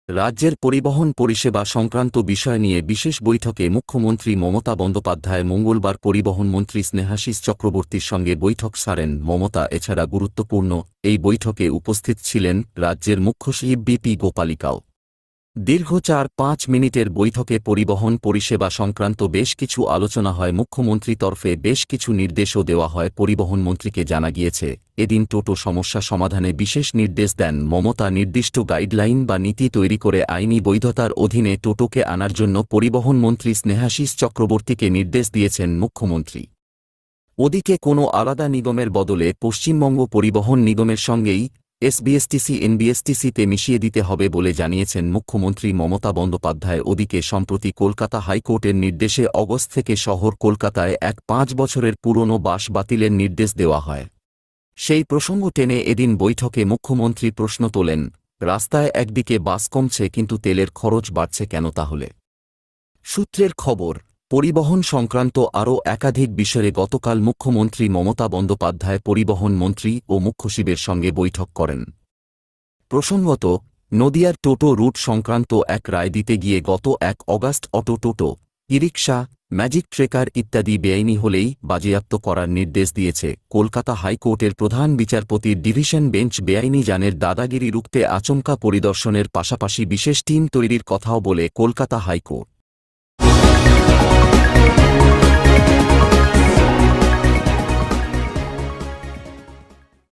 রাজ্যের পরিবহন পরিষেবা সংক্রান্ত বিষয় নিয়ে বিশেষ বৈঠকে মুখ্যমন্ত্রী মমতা বন্দ্যোপাধ্যায় মঙ্গলবার পরিবহনমন্ত্রী স্নেহাশিস চক্রবর্তীর সঙ্গে বৈঠক সারেন। মমতা এছাড়া গুরুত্বপূর্ণ এই বৈঠকে উপস্থিত ছিলেন রাজ্যের মুখ্য সচিব বিপি গোপালিকাও। দীর্ঘ ৪-৫ মিনিটের বৈঠকে পরিবহন পরিষেবা সংক্রান্ত বেশ কিছু আলোচনা হয়। মুখ্যমন্ত্রীর তরফে বেশ কিছু নির্দেশও দেওয়া হয়। পরিবহনমন্ত্রীকে জানা গিয়েছে, এদিন টোটো সমস্যা সমাধানে বিশেষ নির্দেশ দেন মমতা। নির্দিষ্ট গাইডলাইন বা নীতি তৈরি করে আইনি বৈধতার অধীনে টোটোকে আনার জন্য পরিবহনমন্ত্রী স্নেহাশিস চক্রবর্তীকে নির্দেশ দিয়েছেন মুখ্যমন্ত্রী। ওদিকে কোনো আলাদা নিগমের বদলে পশ্চিমবঙ্গ পরিবহন নিগমের সঙ্গেই এসবিএসটিসি এনবিএসটিসিতে মিশিয়ে দিতে হবে বলে জানিয়েছেন মুখ্যমন্ত্রী মমতা বন্দ্যোপাধ্যায়। ওদিকে সম্প্রতি কলকাতা হাইকোর্টের নির্দেশে অগস্ট থেকে শহর কলকাতায় এক ৫ বছরের পুরনো বাস বাতিলের নির্দেশ দেওয়া হয়। সেই প্রসঙ্গ টেনে এদিন বৈঠকে মুখ্যমন্ত্রী প্রশ্ন তোলেন, রাস্তায় একদিকে বাস কমছে কিন্তু তেলের খরচ বাড়ছে কেন তাহলে? সূত্রের খবর, পরিবহন সংক্রান্ত আরও একাধিক বিষয়ে গতকাল মুখ্যমন্ত্রী মমতা বন্দ্যোপাধ্যায় পরিবহন মন্ত্রী ও মুখ্যসচিবের সঙ্গে বৈঠক করেন। প্রসঙ্গত, নদিয়ার টোটো রুট সংক্রান্ত এক রায় দিতে গিয়ে গত ১ অগাস্ট অটো, টোটো, ই-রিকশা, ম্যাজিক ট্রেকার ইত্যাদি বেআইনি হলেই বাজেয়াপ্ত করার নির্দেশ দিয়েছে কলকাতা হাইকোর্টের প্রধান বিচারপতির ডিভিশন বেঞ্চ। বেআইনি যানের দাদাগিরি রুখতে আচমকা পরিদর্শনের পাশাপাশি বিশেষ টিম তৈরির কথাও বলে কলকাতা হাইকোর্ট।